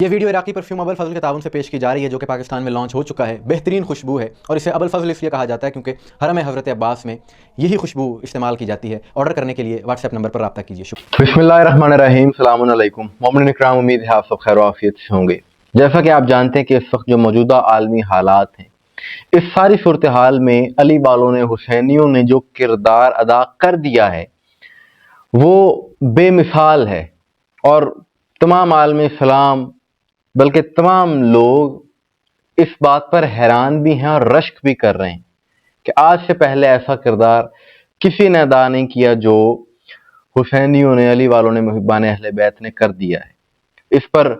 یہ ویڈیو عراقی پرفیوم ابو الفضل کے تعاون سے پیش کی جا رہی ہے، جو کہ پاکستان میں لانچ ہو چکا ہے۔ بہترین خوشبو ہے اور اسے ابو الفضل اس لیے کہا جاتا ہے کیونکہ حرم حضرت عباس میں یہی خوشبو استعمال کی جاتی ہے۔ آرڈر کرنے کے لیے واٹس ایپ نمبر پر رابطہ کیجیے۔ شکریہ۔ بسم اللہ الرحمن الرحیم۔ السلام علیکم مومنین اکرام، امید ہے آپ سب خیر و عافیت سے ہوں گے۔ جیسا کہ آپ جانتے ہیں کہ اس وقت جو موجودہ عالمی حالات ہیں، اس ساری صورتحال میں علی والوں نے، حسینیوں نے جو کردار ادا کر دیا ہے وہ بے مثال ہے، اور تمام عالم اسلام بلکہ تمام لوگ اس بات پر حیران بھی ہیں اور رشک بھی کر رہے ہیں کہ آج سے پہلے ایسا کردار کسی نے ادا نہیں کیا جو حسینیوں نے، علی والوں نے، محبان اہل بیت نے کر دیا ہے۔ اس پر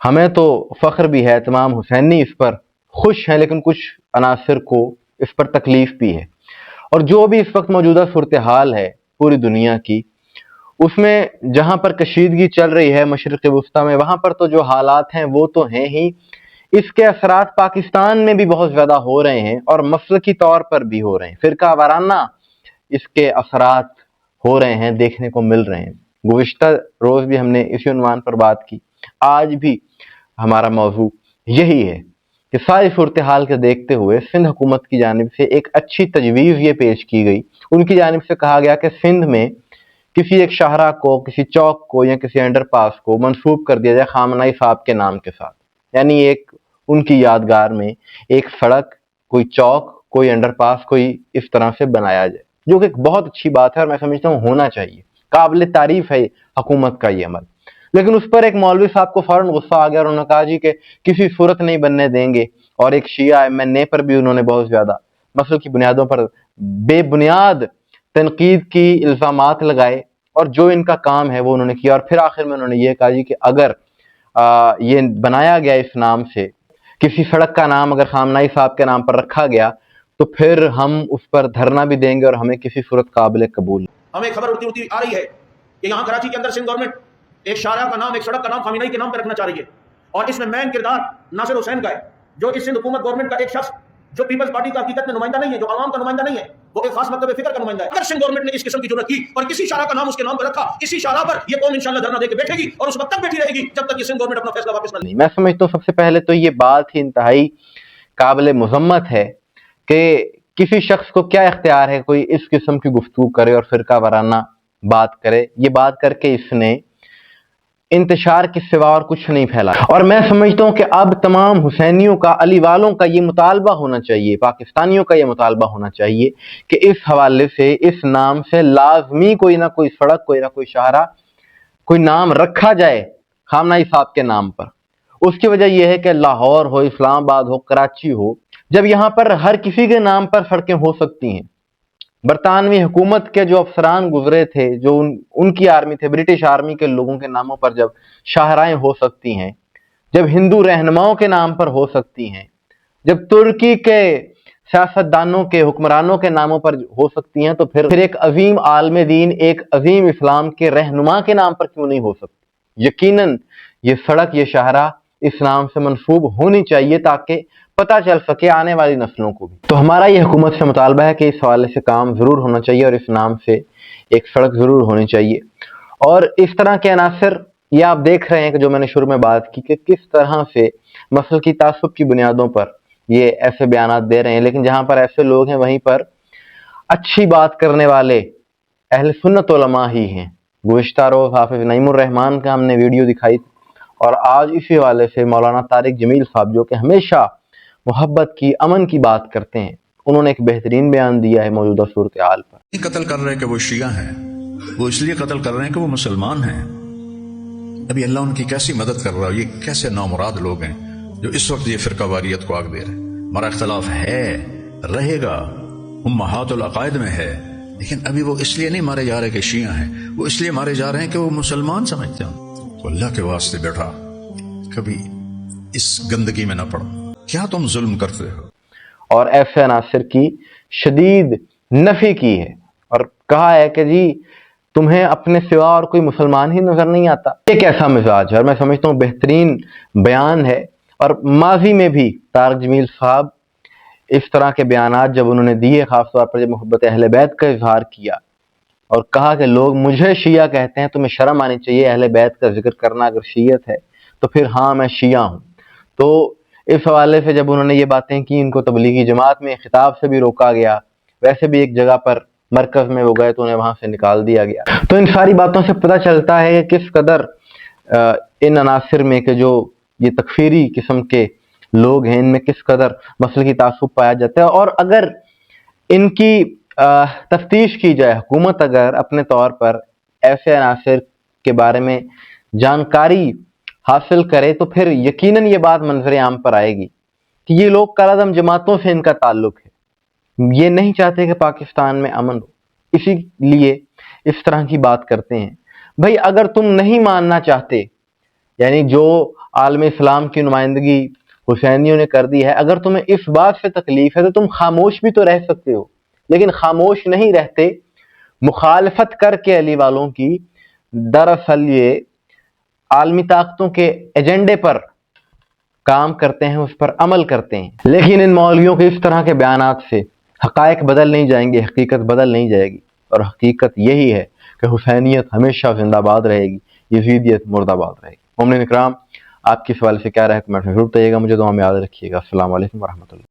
ہمیں تو فخر بھی ہے، تمام حسینی اس پر خوش ہیں، لیکن کچھ عناصر کو اس پر تکلیف بھی ہے۔ اور جو بھی اس وقت موجودہ صورتحال ہے پوری دنیا کی، اس میں جہاں پر کشیدگی چل رہی ہے مشرق وسطیٰ میں، وہاں پر تو جو حالات ہیں وہ تو ہیں ہی، اس کے اثرات پاکستان میں بھی بہت زیادہ ہو رہے ہیں اور مسلکی طور پر بھی ہو رہے ہیں، فرقہ وارانہ اس کے اثرات ہو رہے ہیں، دیکھنے کو مل رہے ہیں۔ گزشتہ روز بھی ہم نے اسی عنوان پر بات کی، آج بھی ہمارا موضوع یہی ہے کہ ساری صورتحال کے دیکھتے ہوئے سندھ حکومت کی جانب سے ایک اچھی تجویز یہ پیش کی گئی۔ ان کی جانب سے کہا گیا کہ سندھ میں کسی ایک شاہراہ کو، کسی چوک کو یا کسی انڈر پاس کو منسوب کر دیا جائے خامنہ ای صاحب کے نام کے ساتھ، یعنی ایک ان کی یادگار میں ایک سڑک، کوئی چوک، کوئی انڈر پاس، کوئی اس طرح سے بنایا جائے، جو کہ ایک بہت اچھی بات ہے اور میں سمجھتا ہوں ہونا چاہیے، قابل تعریف ہے حکومت کا یہ عمل۔ لیکن اس پر ایک مولوی صاحب کو فوراً غصہ آ گیا اور انہوں نے کہا جی کہ کسی صورت نہیں بننے دیں گے، اور ایک شیعہ MNA پر بھی انہوں نے بہت زیادہ مسئلے کی بنیادوں پر بے بنیاد تنقید کی، الزامات لگائے، اور جو ان کا کام ہے وہ انہوں نے کیا۔ اور پھر آخر میں انہوں نے یہ کہا جی کہ اگر یہ بنایا گیا اس نام سے، کسی سڑک کا نام اگر خامنہ ای صاحب کے نام پر رکھا گیا تو پھر ہم اس پر دھرنا بھی دیں گے اور ہمیں کسی صورت قابل قبول۔ ہمیں خبر اڑتی آ رہی ہے کہ یہاں کراچی کے اندر سندھ گورنمنٹ ایک شارع کا نام، ایک سڑک کا نام خامنہ ای کے نام پر رکھنا چاہ رہی ہے، اور اس میں مین کردار ناصر حسین کا ہے، جو اس سندھ حکومت گورنمنٹ کا ایک شخص جو پیپلز پارٹی کا حقیقت میں نمائندہ نہیں ہے، جو عوام کا نمائندہ نہیں ہے، وہ ایک خاص مکتب فکر کا نمائندہ ہے۔ اگر سندھ گورنمنٹ نے اس قسم کی جرات کی اور کسی شارع کا نام اس کے نام پر رکھا، اسی شارع پر یہ قوم انشاءاللہ دھرنا دے کے بیٹھے گی، اور اس وقت تک بیٹھی رہے گی جب تک یہ سندھ گورنمنٹ اپنا فیصلہ واپس نہ لے۔ میں سمجھتا ہوں سب سے پہلے تو یہ بات ہی انتہائی قابل مذمت ہے کہ کسی شخص کو کیا اختیار ہے کوئی اس قسم کی گفتگو کرے اور فرقہ وارانہ بات کرے۔ یہ بات کر کے اس نے انتشار کے سوا اور کچھ نہیں پھیلا، اور میں سمجھتا ہوں کہ اب تمام حسینیوں کا، علی والوں کا یہ مطالبہ ہونا چاہیے، پاکستانیوں کا یہ مطالبہ ہونا چاہیے کہ اس حوالے سے، اس نام سے لازمی کوئی نہ کوئی سڑک، کوئی نہ کوئی شاہراہ، کوئی نام رکھا جائے خامنہ ای صاحب کے نام پر۔ اس کی وجہ یہ ہے کہ لاہور ہو، اسلام آباد ہو، کراچی ہو، جب یہاں پر ہر کسی کے نام پر سڑکیں ہو سکتی ہیں، برطانوی حکومت کے جو افسران گزرے تھے، جو ان کی آرمی تھے، برٹش آرمی کے لوگوں کے ناموں پر جب شاہراہیں ہو سکتی ہیں، جب ہندو رہنماؤں کے نام پر ہو سکتی ہیں، جب ترکی کے سیاستدانوں کے، حکمرانوں کے ناموں پر ہو سکتی ہیں، تو پھر ایک عظیم عالم دین، ایک عظیم اسلام کے رہنما کے نام پر کیوں نہیں ہو سکتی؟ یقیناً یہ سڑک، یہ شاہراہ اسلام سے منسوب ہونی چاہیے تاکہ پتہ چل سکے آنے والی نسلوں کو بھی۔ تو ہمارا یہ حکومت سے مطالبہ ہے کہ اس حوالے سے کام ضرور ہونا چاہیے اور اس نام سے ایک سڑک ضرور ہونی چاہیے۔ اور اس طرح کے عناصر یہ آپ دیکھ رہے ہیں کہ جو میں نے شروع میں بات کی کہ کس طرح سے مسلک کی تعصب کی بنیادوں پر یہ ایسے بیانات دے رہے ہیں، لیکن جہاں پر ایسے لوگ ہیں وہیں پر اچھی بات کرنے والے اہل سنت علماء ہی ہیں۔ گزشتہ روز حافظ نعیم الرحمان کا ہم نے ویڈیو دکھائی، اور آج اسی حوالے سے مولانا طارق جمیل صاحب، جو کہ ہمیشہ محبت کی، امن کی بات کرتے ہیں، انہوں نے ایک بہترین بیان دیا ہے موجودہ صورتحال پر۔ قتل کر رہے ہیں کہ وہ شیعہ ہیں، وہ اس لیے قتل کر رہے ہیں کہ وہ مسلمان ہیں۔ ابھی اللہ ان کی کیسی مدد کر رہا ہے، یہ کیسے نامراد لوگ ہیں جو اس وقت یہ فرقہ واریت کو آگ دے رہے ہیں۔ ہمارا اختلاف ہے، رہے گا، امہات العقائد میں ہے، لیکن ابھی وہ اس لیے نہیں مارے جا رہے کہ شیعہ ہیں، وہ اس لیے مارے جا رہے ہیں کہ وہ مسلمان سمجھتے ہیں۔ تو اللہ کے واسطے بیٹھا کبھی اس گندگی میں نہ پڑو، کیا تم ظلم کرتے ہو؟ اور ایسے عناصر کی شدید نفی کی ہے اور کہا ہے کہ جی تمہیں اپنے سوا اور کوئی مسلمان ہی نظر نہیں آتا۔ یہ کیسا مزاج ہے؟ اور میں سمجھتا ہوں بہترین بیان ہے، اور ماضی میں بھی طارق جمیل صاحب اس طرح کے بیانات جب انہوں نے دیے، خاص طور پر جب محبت اہل بیت کا اظہار کیا اور کہا کہ لوگ مجھے شیعہ کہتے ہیں، تمہیں شرم آنی چاہیے اہل بیت کا ذکر کرنا، اگر شیعت ہے تو پھر ہاں میں شیعہ ہوں۔ تو اس حوالے سے جب انہوں نے یہ باتیں کی، ان کو تبلیغی جماعت میں خطاب سے بھی روکا گیا، ویسے بھی ایک جگہ پر مرکز میں وہ گئے تو انہیں وہاں سے نکال دیا گیا۔ تو ان ساری باتوں سے پتہ چلتا ہے کہ کس قدر ان عناصر میں کہ جو یہ تکفیری قسم کے لوگ ہیں، ان میں کس قدر مسلکی تعصب پایا جاتا ہے، اور اگر ان کی تفتیش کی جائے، حکومت اگر اپنے طور پر ایسے عناصر کے بارے میں جانکاری حاصل کرے تو پھر یقیناً یہ بات منظر عام پر آئے گی کہ یہ لوگ کالعدم جماعتوں سے ان کا تعلق ہے، یہ نہیں چاہتے کہ پاکستان میں امن ہو، اسی لیے اس طرح کی بات کرتے ہیں۔ بھائی اگر تم نہیں ماننا چاہتے، یعنی جو عالم اسلام کی نمائندگی حسینیوں نے کر دی ہے، اگر تمہیں اس بات سے تکلیف ہے تو تم خاموش بھی تو رہ سکتے ہو، لیکن خاموش نہیں رہتے، مخالفت کر کے علی والوں کی۔ دراصل یہ عالمی طاقتوں کے ایجنڈے پر کام کرتے ہیں، اس پر عمل کرتے ہیں، لیکن ان مولویوں کے اس طرح کے بیانات سے حقائق بدل نہیں جائیں گے، حقیقت بدل نہیں جائے گی، اور حقیقت یہی ہے کہ حسینیت ہمیشہ زندہ باد رہے گی، یزیدیت مردہ باد رہے گی۔ مومنین اکرام، آپ کے سوال سے کیا رائے ہے کمنٹ میں ضرور بتائیے گا، مجھے دعا میں یاد رکھیے گا۔ السلام علیکم ورحمۃ اللہ۔